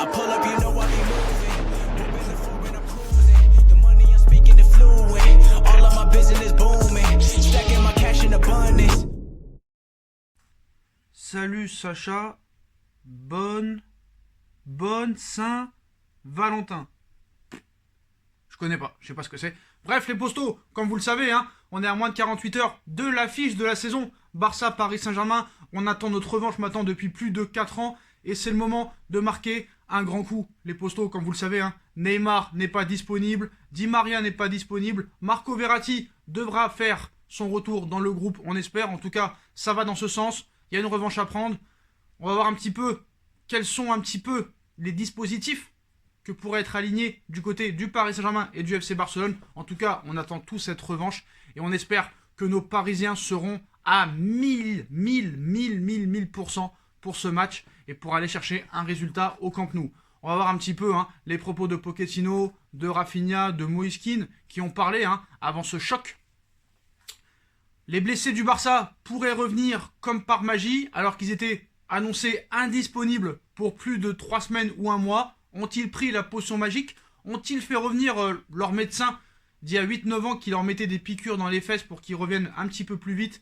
I pull up, you know I be moving. Moving the floor and I'm cruising. The money I'm speaking is fluent. All of my business booming. Stacking my cash in abundance. Salut Sacha, bonne Saint-Valentin. Je connais pas, je sais pas ce que c'est. Bref les postos, comme vous le savez, hein, on est à moins de 48 heures de l'affiche de la saison. Barça, Paris Saint-Germain, on attend notre revanche maintenant depuis plus de 4 ans. Et c'est le moment de marquer un grand coup. Les postos, comme vous le savez, hein, Neymar n'est pas disponible, Di Maria n'est pas disponible, Marco Verratti devra faire son retour dans le groupe, on espère. En tout cas, ça va dans ce sens. Il y a une revanche à prendre. On va voir un petit peu quels sont un petit peu les dispositifs que pourraient être alignés du côté du Paris Saint-Germain et du FC Barcelone. En tout cas, on attend tous cette revanche et on espère que nos Parisiens seront à 1000% pour ce match et pour aller chercher un résultat au Camp Nou. On va voir un petit peu les propos de Pochettino, de Rafinha, de Moise Kean qui ont parlé avant ce choc. Les blessés du Barça pourraient revenir comme par magie alors qu'ils étaient annoncés indisponibles pour plus de 3 semaines ou un mois. Ont-ils pris la potion magique? Ont-ils fait revenir leur médecin d'il y a 8-9 ans qui leur mettait des piqûres dans les fesses pour qu'ils reviennent un petit peu plus vite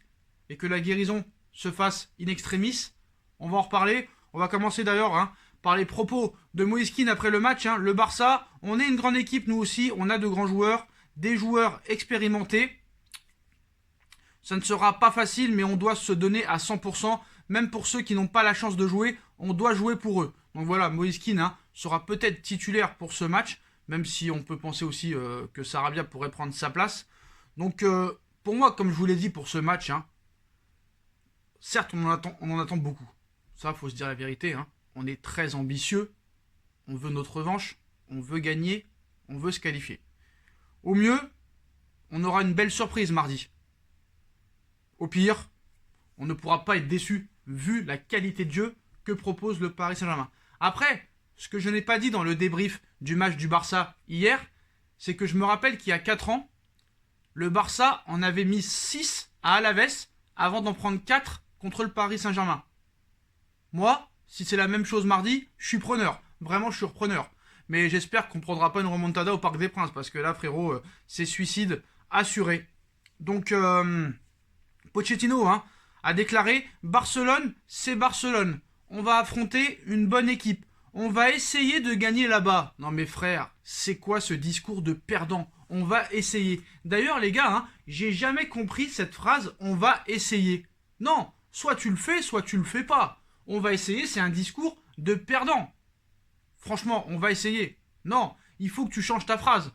et que la guérison se fasse in extremis? On va en reparler. On va commencer d'ailleurs par les propos de Moise Kean après le match. Le Barça, on est une grande équipe nous aussi, on a de grands joueurs, des joueurs expérimentés. Ça ne sera pas facile, mais on doit se donner à 100%. Même pour ceux qui n'ont pas la chance de jouer, on doit jouer pour eux. Donc voilà, Moise Kean sera peut-être titulaire pour ce match, même si on peut penser aussi que Sarabia pourrait prendre sa place. Donc pour moi, comme je vous l'ai dit pour ce match, certes on en attend beaucoup. Ça, il faut se dire la vérité. On est très ambitieux, on veut notre revanche, on veut gagner, on veut se qualifier. Au mieux, on aura une belle surprise mardi. Au pire, on ne pourra pas être déçu vu la qualité de jeu que propose le Paris Saint-Germain. Après, ce que je n'ai pas dit dans le débrief du match du Barça hier, c'est que je me rappelle qu'il y a 4 ans, le Barça en avait mis 6 à Alaves avant d'en prendre 4 contre le Paris Saint-Germain. Moi, si c'est la même chose mardi, je suis preneur. Vraiment, je suis repreneur. Mais j'espère qu'on ne prendra pas une remontada au Parc des Princes parce que là, frérot, c'est suicide assuré. Donc, Pochettino a déclaré « Barcelone, c'est Barcelone. On va affronter une bonne équipe. On va essayer de gagner là-bas. » Non mais frère, c'est quoi ce discours de perdant? On va essayer. D'ailleurs les gars, j'ai jamais compris cette phrase « on va essayer ». Non, soit tu le fais, soit tu le fais pas. On va essayer, c'est un discours de perdant. Franchement, on va essayer. Non, il faut que tu changes ta phrase.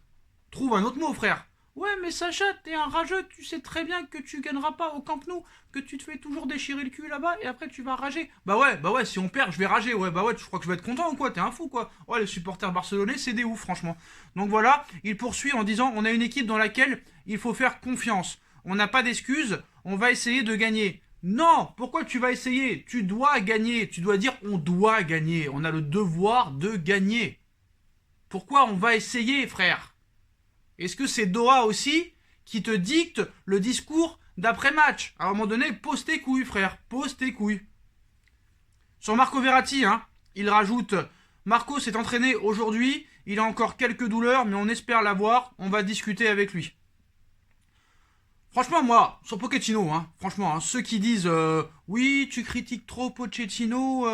Trouve un autre mot frère. Ouais, mais Sacha, t'es un rageux, tu sais très bien que tu gagneras pas au Camp Nou, que tu te fais toujours déchirer le cul là-bas et après tu vas rager. Bah ouais, si on perd, je vais rager. Ouais, bah ouais, tu crois que je vais être content ou quoi? T'es un fou quoi. Ouais, les supporters barcelonais, c'est des ouf, franchement. Donc voilà, il poursuit en disant on a une équipe dans laquelle il faut faire confiance. On n'a pas d'excuses, on va essayer de gagner. Non, pourquoi tu vas essayer? Tu dois gagner, tu dois dire on doit gagner, on a le devoir de gagner. Pourquoi on va essayer, frère? Est-ce que c'est Doha aussi qui te dicte le discours d'après-match? À un moment donné, pose tes couilles, frère. Pose tes couilles. Sur Marco Verratti, il rajoute « Marco s'est entraîné aujourd'hui, il a encore quelques douleurs, mais on espère l'avoir, on va discuter avec lui. » Franchement, moi, sur Pochettino, franchement, ceux qui disent oui, tu critiques trop Pochettino,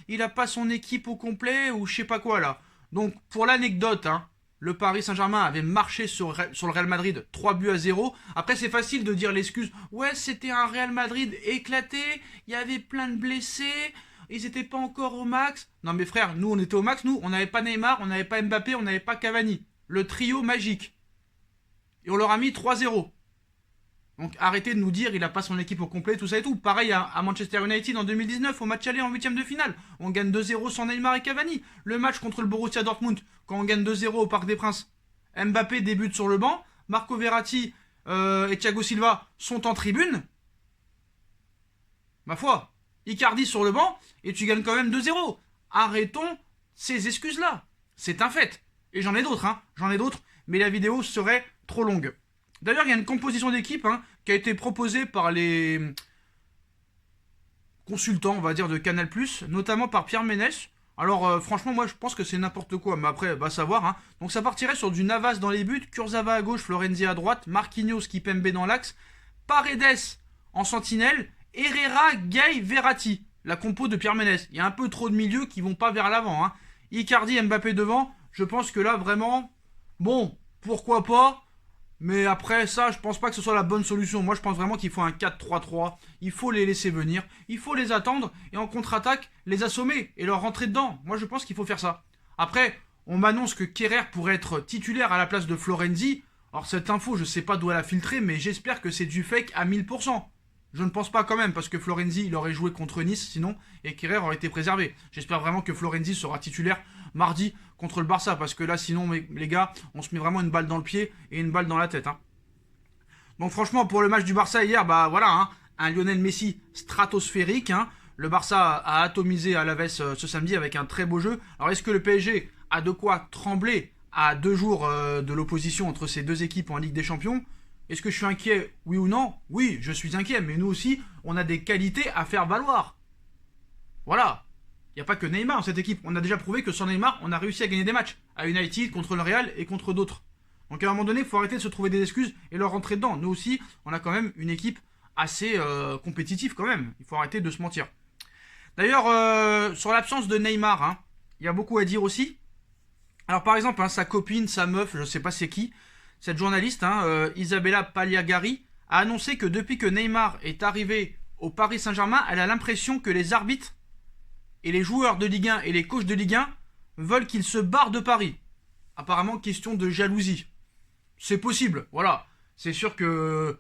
il a pas son équipe au complet, ou je sais pas quoi, là. » Donc, pour l'anecdote, le Paris Saint-Germain avait marché sur le Real Madrid 3-0. Après, c'est facile de dire l'excuse. Ouais, c'était un Real Madrid éclaté. Il y avait plein de blessés. Ils n'étaient pas encore au max. Non, mais frère, nous, on était au max. Nous, on n'avait pas Neymar, on n'avait pas Mbappé, on n'avait pas Cavani. Le trio magique. Et on leur a mis 3-0. Donc, arrêtez de nous dire il n'a pas son équipe au complet, tout ça et tout. Pareil à Manchester United en 2019, au match aller en 8ème de finale. On gagne 2-0 sans Neymar et Cavani. Le match contre le Borussia Dortmund, quand on gagne 2-0 au Parc des Princes. Mbappé débute sur le banc. Marco Verratti et Thiago Silva sont en tribune. Ma foi, Icardi sur le banc et tu gagnes quand même 2-0. Arrêtons ces excuses-là. C'est un fait. Et j'en ai d'autres, J'en ai d'autres, mais la vidéo serait trop longue. D'ailleurs, il y a une composition d'équipe qui a été proposée par les consultants, on va dire, de Canal+, notamment par Pierre Ménès. Alors franchement moi je pense que c'est n'importe quoi, mais après va savoir. Hein. Donc ça partirait sur du Navas dans les buts, Kurzawa à gauche, Florenzi à droite, Marquinhos, Kipembe dans l'axe, Paredes en sentinelle, Herrera, Gay, Verratti. La compo de Pierre Ménès. Il y a un peu trop de milieux qui vont pas vers l'avant. Hein. Icardi, Mbappé devant. Je pense que là vraiment, bon, pourquoi pas. Mais après ça, je pense pas que ce soit la bonne solution. Moi, je pense vraiment qu'il faut un 4-3-3. Il faut les laisser venir. Il faut les attendre. Et en contre-attaque, les assommer et leur rentrer dedans. Moi, je pense qu'il faut faire ça. Après, on m'annonce que Kerrer pourrait être titulaire à la place de Florenzi. Alors, cette info, je sais pas d'où elle a filtré, mais j'espère que c'est du fake à 1000%. Je ne pense pas quand même, parce que Florenzi, il aurait joué contre Nice, sinon, et Kerrer aurait été préservé. J'espère vraiment que Florenzi sera titulaire mardi contre le Barça, parce que là, sinon, les gars, on se met vraiment une balle dans le pied et une balle dans la tête. Hein. Donc franchement, pour le match du Barça hier, bah voilà, hein, un Lionel Messi stratosphérique. Hein. Le Barça a atomisé Alaves ce samedi avec un très beau jeu. Alors est-ce que le PSG a de quoi trembler à 2 jours de l'opposition entre ces deux équipes en Ligue des Champions? Est-ce que je suis inquiet, oui ou non? Oui, je suis inquiet, mais nous aussi, on a des qualités à faire valoir. Voilà. Il n'y a pas que Neymar dans cette équipe. On a déjà prouvé que sans Neymar, on a réussi à gagner des matchs. À United, contre le Real et contre d'autres. Donc à un moment donné, il faut arrêter de se trouver des excuses et leur rentrer dedans. Nous aussi, on a quand même une équipe assez compétitive quand même. Il faut arrêter de se mentir. D'ailleurs, sur l'absence de Neymar, hein, il y a beaucoup à dire aussi. Alors par exemple, hein, sa copine, sa meuf, je ne sais pas c'est qui, cette journaliste, hein, Isabella Pagliagari, a annoncé que depuis que Neymar est arrivé au Paris Saint-Germain, elle a l'impression que les arbitres et les joueurs de Ligue 1 et les coachs de Ligue 1 veulent qu'il se barre de Paris. Apparemment, question de jalousie. C'est possible, voilà. C'est sûr que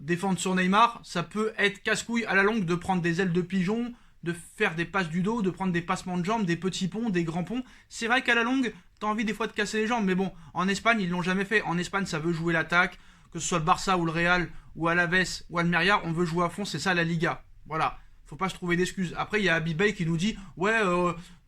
défendre sur Neymar, ça peut être casse-couille à la longue de prendre des ailes de pigeon, de faire des passes du dos, de prendre des passements de jambes, des petits ponts, des grands ponts. C'est vrai qu'à la longue, t'as envie des fois de casser les jambes, mais bon, en Espagne, ils l'ont jamais fait. En Espagne, ça veut jouer l'attaque, que ce soit le Barça ou le Real, ou Alaves, ou Almeria, on veut jouer à fond, c'est ça la Liga. Voilà, faut pas se trouver d'excuses. Après, il y a Abibay qui nous dit, ouais,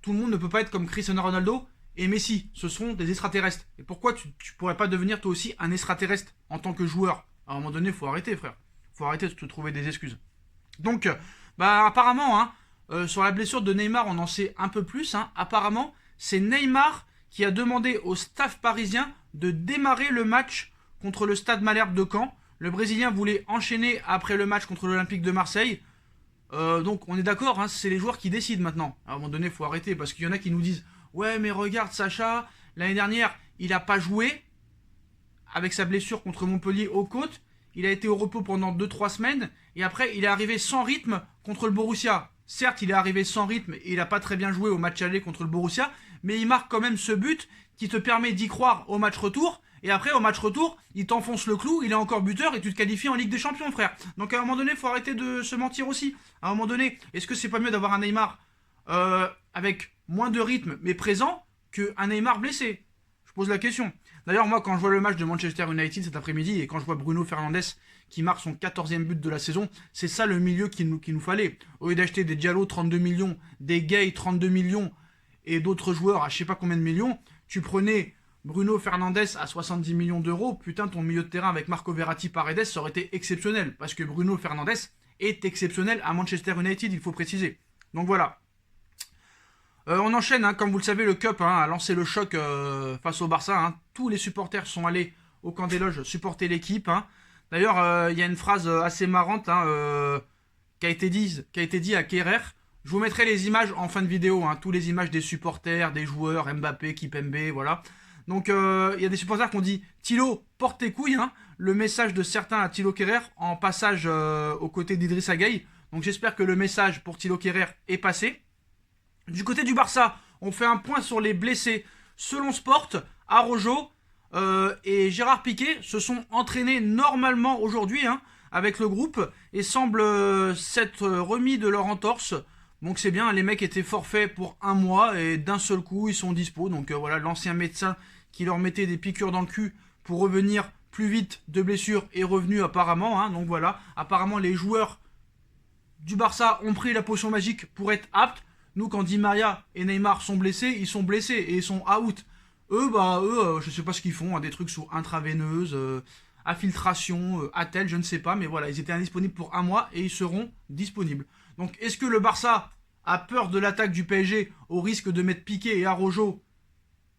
tout le monde ne peut pas être comme Cristiano Ronaldo et Messi, ce sont des extraterrestres. Et pourquoi tu pourrais pas devenir toi aussi un extraterrestre en tant que joueur? À un moment donné, faut arrêter, frère. Faut arrêter de te trouver des excuses. Donc, bah apparemment, hein, sur la blessure de Neymar, on en sait un peu plus. Hein. Apparemment, c'est Neymar qui a demandé au staff parisien de démarrer le match contre le Stade Malherbe de Caen. Le Brésilien voulait enchaîner après le match contre l'Olympique de Marseille. Donc on est d'accord, hein, c'est les joueurs qui décident maintenant. À un moment donné, il faut arrêter, parce qu'il y en a qui nous disent « Ouais, mais regarde Sacha, l'année dernière, il n'a pas joué avec sa blessure contre Montpellier aux côtes. Il a été au repos pendant 2-3 semaines, et après, il est arrivé sans rythme contre le Borussia. Certes, il est arrivé sans rythme, et il n'a pas très bien joué au match aller contre le Borussia, mais il marque quand même ce but qui te permet d'y croire au match retour. Et après, au match retour, il t'enfonce le clou, il est encore buteur et tu te qualifies en Ligue des Champions, frère. Donc à un moment donné, il faut arrêter de se mentir aussi. À un moment donné, est-ce que c'est pas mieux d'avoir un Neymar avec moins de rythme mais présent qu'un Neymar blessé? Je pose la question. D'ailleurs, moi, quand je vois le match de Manchester United cet après-midi et quand je vois Bruno Fernandes qui marque son 14e but de la saison, c'est ça le milieu qu'il nous fallait. Au lieu d'acheter des Diallo 32 millions, des Gay 32 millions et d'autres joueurs à je sais pas combien de millions, tu prenais Bruno Fernandes à 70 millions d'euros, putain, ton milieu de terrain avec Marco Verratti, Paredes, ça aurait été exceptionnel. Parce que Bruno Fernandes est exceptionnel à Manchester United, il faut préciser. Donc voilà. On enchaîne, hein, comme vous le savez, le Cup a lancé le choc face au Barça. Hein. Tous les supporters sont allés au camp des loges supporter l'équipe. Hein. D'ailleurs, il y a une phrase assez marrante qui a été dit à Kerrer. Je vous mettrai les images en fin de vidéo, hein, tous les images des supporters, des joueurs, Mbappé, Kipembe, voilà. Donc il y a des supporters qui ont dit « Thilo, porte tes couilles hein », le message de certains à Thilo Kerrer en passage aux côtés d'Idrissa Gueye. Donc j'espère que le message pour Thilo Kerrer est passé. Du côté du Barça, on fait un point sur les blessés. Selon Sport, Araujo et Gérard Piqué se sont entraînés normalement aujourd'hui hein, avec le groupe et semblent s'être remis de leur entorse. Donc c'est bien, les mecs étaient forfaits pour 1 mois et d'un seul coup ils sont dispo. Donc voilà, l'ancien médecin qui leur mettait des piqûres dans le cul pour revenir plus vite de blessure est revenu apparemment. Hein. Donc voilà, apparemment les joueurs du Barça ont pris la potion magique pour être aptes. Nous quand Di Maria et Neymar sont blessés, ils sont blessés et ils sont out. Eux, je sais pas ce qu'ils font, hein, des trucs sous intraveineuse, infiltration, je ne sais pas. Mais voilà, ils étaient indisponibles pour 1 mois et ils seront disponibles. Donc est-ce que le Barça a peur de l'attaque du PSG au risque de mettre Piqué et Araujo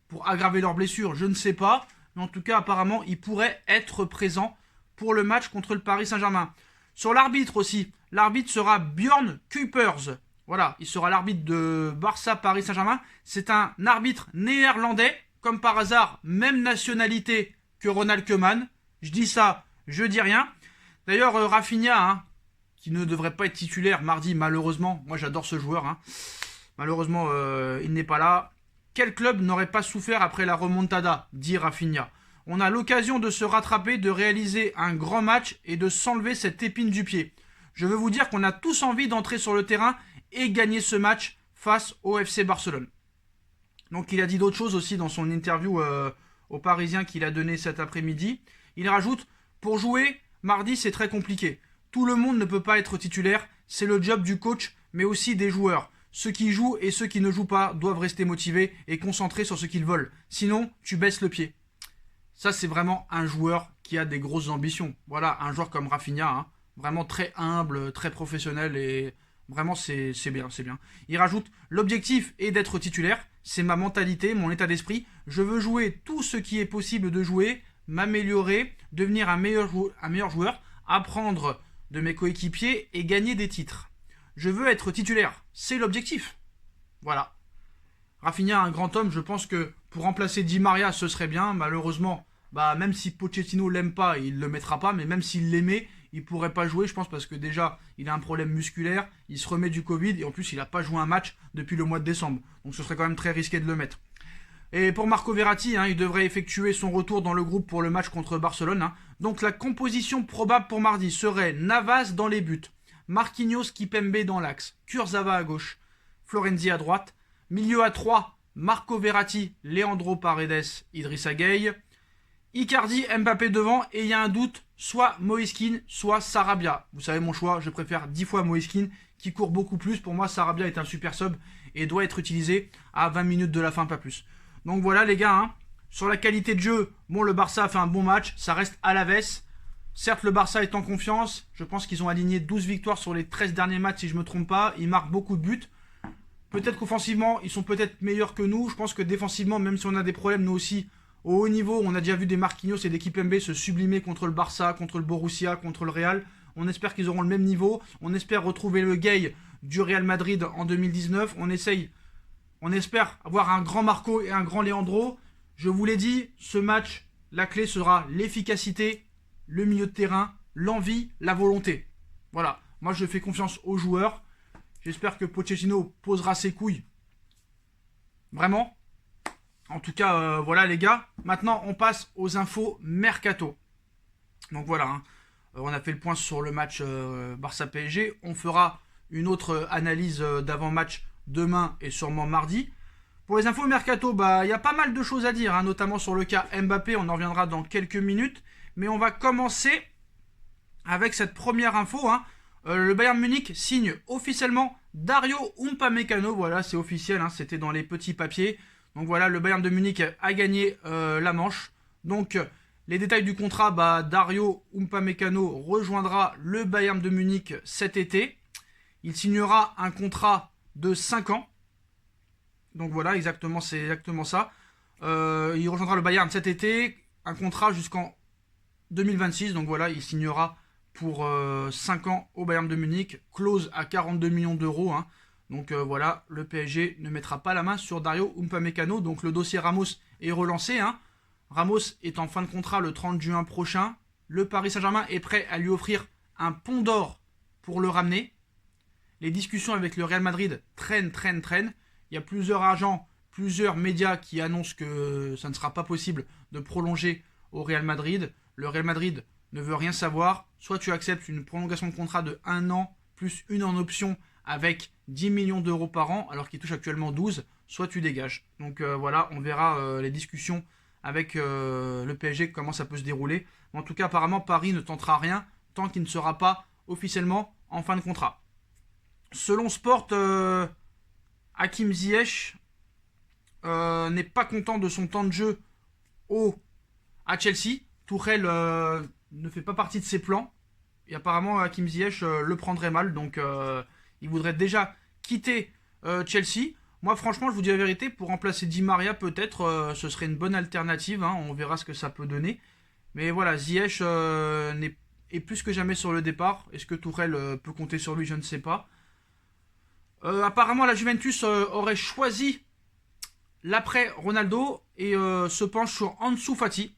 pour aggraver leurs blessures, je ne sais pas. Mais en tout cas, apparemment, il pourrait être présent pour le match contre le Paris Saint-Germain. Sur l'arbitre aussi, l'arbitre sera Björn Kuipers. Voilà, il sera l'arbitre de Barça-Paris Saint-Germain. C'est un arbitre néerlandais, comme par hasard, même nationalité que Ronald Koeman. Je dis ça, je dis rien. D'ailleurs, Rafinha, qui ne devrait pas être titulaire mardi, malheureusement. Moi, j'adore ce joueur. Malheureusement, il n'est pas là. Quel club n'aurait pas souffert après la remontada, dit Rafinha. On a l'occasion de se rattraper, de réaliser un grand match et de s'enlever cette épine du pied. Je veux vous dire qu'on a tous envie d'entrer sur le terrain et gagner ce match face au FC Barcelone. Donc il a dit d'autres choses aussi dans son interview aux Parisiens qu'il a donné cet après-midi. Il rajoute, pour jouer, mardi c'est très compliqué. Tout le monde ne peut pas être titulaire, c'est le job du coach, mais aussi des joueurs. Ceux qui jouent et ceux qui ne jouent pas doivent rester motivés et concentrés sur ce qu'ils veulent. Sinon, tu baisses le pied. Ça, c'est vraiment un joueur qui a des grosses ambitions. Voilà, un joueur comme Rafinha, vraiment très humble, très professionnel et vraiment c'est bien, c'est bien. Il rajoute, l'objectif est d'être titulaire, c'est ma mentalité, mon état d'esprit. Je veux jouer tout ce qui est possible de jouer, m'améliorer, devenir un meilleur joueur, apprendre de mes coéquipiers et gagner des titres. Je veux être titulaire, c'est l'objectif. Voilà. Rafinha, un grand homme, je pense que pour remplacer Di Maria, ce serait bien. Malheureusement, même si Pochettino l'aime pas, il le mettra pas. Mais même s'il l'aimait, il pourrait pas jouer, je pense, parce que déjà, il a un problème musculaire, il se remet du Covid, et en plus, il n'a pas joué un match depuis le mois de décembre. Donc ce serait quand même très risqué de le mettre. Et pour Marco Verratti, il devrait effectuer son retour dans le groupe pour le match contre Barcelone. Donc la composition probable pour mardi serait Navas dans les buts, Marquinhos, Kipembe dans l'axe, Kurzawa à gauche, Florenzi à droite, milieu à 3, Marco Verratti, Leandro Paredes, Idrissa Gueye, Icardi, Mbappé devant, et il y a un doute, soit Moïse Kean, soit Sarabia. Vous savez mon choix, je préfère 10 fois Moïse Kean, qui court beaucoup plus. Pour moi, Sarabia est un super sub et doit être utilisé à 20 minutes de la fin, pas plus. Donc voilà les gars, sur la qualité de jeu, le Barça a fait un bon match, ça reste Alaves. Certes, le Barça est en confiance, je pense qu'ils ont aligné 12 victoires sur les 13 derniers matchs si je ne me trompe pas, ils marquent beaucoup de buts. Peut-être qu'offensivement, ils sont peut-être meilleurs que nous, je pense que défensivement, même si on a des problèmes nous aussi, au haut niveau, on a déjà vu des Marquinhos et des Kipembe se sublimer contre le Barça, contre le Borussia, contre le Real. On espère qu'ils auront le même niveau, on espère retrouver le Gueye du Real Madrid en 2019, on espère avoir un grand Marco et un grand Leandro. Je vous l'ai dit, ce match, la clé sera l'efficacité, le milieu de terrain, l'envie, la volonté. Voilà, moi je fais confiance aux joueurs. J'espère que Pochettino posera ses couilles. Vraiment. En tout cas, voilà les gars. Maintenant, on passe aux infos mercato. Donc voilà, on a fait le point sur le match Barça-PSG. On fera une autre analyse d'avant-match demain et sûrement mardi. Pour les infos mercato, il y a pas mal de choses à dire, notamment sur le cas Mbappé. On en reviendra dans quelques minutes. Mais on va commencer avec cette première info. Le Bayern Munich signe officiellement Dario Upamecano. Voilà, c'est officiel, c'était dans les petits papiers. Donc voilà, le Bayern de Munich a gagné la manche. Donc les détails du contrat, Dario Upamecano rejoindra le Bayern de Munich cet été. Il signera un contrat de 5 ans. Donc voilà, c'est exactement ça. Il rejoindra le Bayern cet été, un contrat jusqu'en 2026. Donc voilà, il signera pour 5 ans au Bayern de Munich, clause à 42 millions d'euros. Donc voilà, le PSG ne mettra pas la main sur Dario Upamecano. Donc le dossier Ramos est relancé. Ramos est en fin de contrat le 30 juin prochain. Le Paris Saint-Germain est prêt à lui offrir un pont d'or pour le ramener. Les discussions avec le Real Madrid traînent. Il y a plusieurs agents, plusieurs médias qui annoncent que ça ne sera pas possible de prolonger au Real Madrid. Le Real Madrid ne veut rien savoir. Soit tu acceptes une prolongation de contrat de 1 an plus une en option avec 10 millions d'euros par an, alors qu'il touche actuellement 12, soit tu dégages. Donc voilà, on verra les discussions avec le PSG, comment ça peut se dérouler. Mais en tout cas, apparemment, Paris ne tentera rien tant qu'il ne sera pas officiellement en fin de contrat. Selon Sport, Hakim Ziyech n'est pas content de son temps de jeu à Chelsea. Tuchel ne fait pas partie de ses plans. Et apparemment, Hakim Ziyech le prendrait mal. Donc, il voudrait déjà quitter Chelsea. Moi, franchement, je vous dis la vérité, pour remplacer Di Maria, peut-être, ce serait une bonne alternative. Hein, on verra ce que ça peut donner. Mais voilà, Ziyech est plus que jamais sur le départ. Est-ce que Tourelle peut compter sur lui? Je ne sais pas. Apparemment, la Juventus aurait choisi l'après Ronaldo et se penche sur Ansu Fati.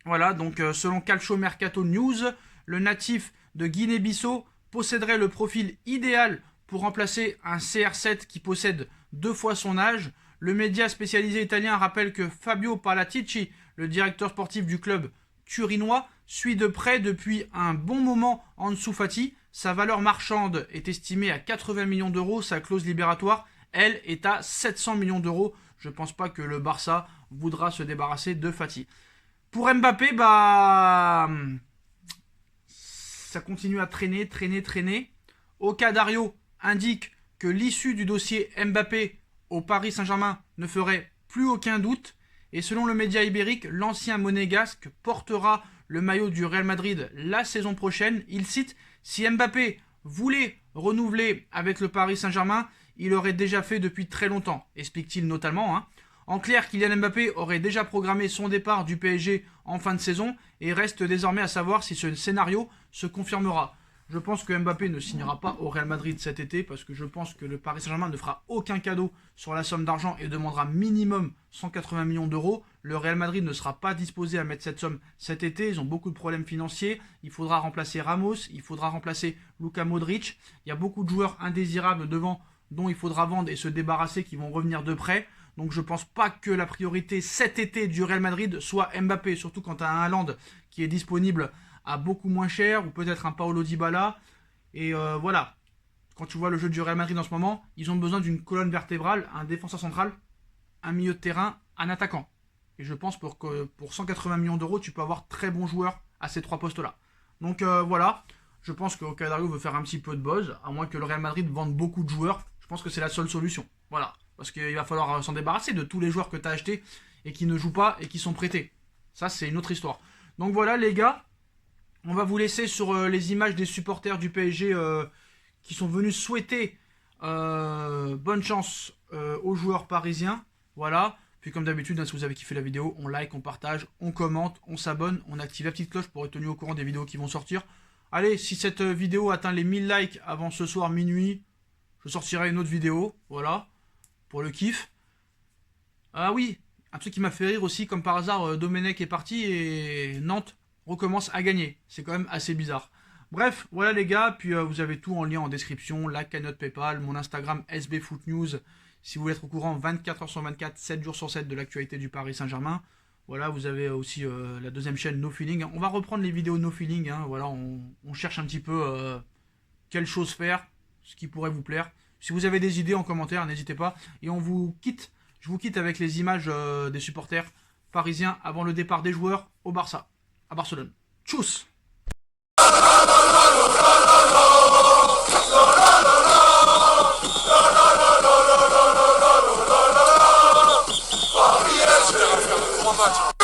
Voilà, donc selon Calcio Mercato News, le natif de Guinée-Bissau posséderait le profil idéal pour remplacer un CR7 qui possède 2 fois son âge. Le média spécialisé italien rappelle que Fabio Paratici, le directeur sportif du club turinois, suit de près depuis un bon moment Ansu Fati. Sa valeur marchande est estimée à 80 millions d'euros. Sa clause libératoire, elle, est à 700 millions d'euros. Je ne pense pas que le Barça voudra se débarrasser de Fati. Pour Mbappé, ça continue à traîner. Oka Dario indique que l'issue du dossier Mbappé au Paris Saint-Germain ne ferait plus aucun doute. Et selon le média ibérique, l'ancien monégasque portera le maillot du Real Madrid la saison prochaine. Il cite « Si Mbappé voulait renouveler avec le Paris Saint-Germain, il l'aurait déjà fait depuis très longtemps », explique-t-il notamment. En clair, Kylian Mbappé aurait déjà programmé son départ du PSG en fin de saison et reste désormais à savoir si ce scénario se confirmera. Je pense que Mbappé ne signera pas au Real Madrid cet été parce que je pense que le Paris Saint-Germain ne fera aucun cadeau sur la somme d'argent et demandera minimum 180 millions d'euros. Le Real Madrid ne sera pas disposé à mettre cette somme cet été. Ils ont beaucoup de problèmes financiers. Il faudra remplacer Ramos, il faudra remplacer Luka Modric. Il y a beaucoup de joueurs indésirables devant dont il faudra vendre et se débarrasser qui vont revenir de près. Donc je ne pense pas que la priorité cet été du Real Madrid soit Mbappé, surtout quand tu as un Haaland qui est disponible à beaucoup moins cher, ou peut-être un Paulo Dybala. Et voilà, quand tu vois le jeu du Real Madrid en ce moment, ils ont besoin d'une colonne vertébrale, un défenseur central, un milieu de terrain, un attaquant. Et je pense que pour 180 millions d'euros, tu peux avoir très bons joueurs à ces 3 postes-là. Donc voilà, je pense que Dario veut faire un petit peu de buzz, à moins que le Real Madrid vende beaucoup de joueurs. Je pense que c'est la seule solution. Voilà, parce qu'il va falloir s'en débarrasser de tous les joueurs que tu as achetés et qui ne jouent pas et qui sont prêtés. Ça, c'est une autre histoire. Donc voilà les gars, on va vous laisser sur les images des supporters du PSG qui sont venus souhaiter bonne chance aux joueurs parisiens. Voilà. Puis comme d'habitude, si vous avez kiffé la vidéo, on like, on partage, on commente, on s'abonne, on active la petite cloche pour être tenu au courant des vidéos qui vont sortir. Allez, si cette vidéo atteint les 1000 likes avant ce soir minuit, je sortirai une autre vidéo. Voilà. Pour le kiff. Ah oui, un truc qui m'a fait rire aussi, comme par hasard, Domenech est parti et Nantes recommence à gagner. C'est quand même assez bizarre. Bref, voilà les gars, puis vous avez tout en lien en description, la cagnotte PayPal, mon Instagram SBFootNews, si vous voulez être au courant 24h sur 24, 7 jours sur 7 de l'actualité du Paris Saint-Germain. Voilà, vous avez aussi la deuxième chaîne No Feeling. On va reprendre les vidéos No Feeling, hein. Voilà, on cherche un petit peu quelle chose faire, ce qui pourrait vous plaire. Si vous avez des idées en commentaire, n'hésitez pas. Et je vous quitte avec les images des supporters parisiens avant le départ des joueurs au Barça, à Barcelone. Tchuss! Match.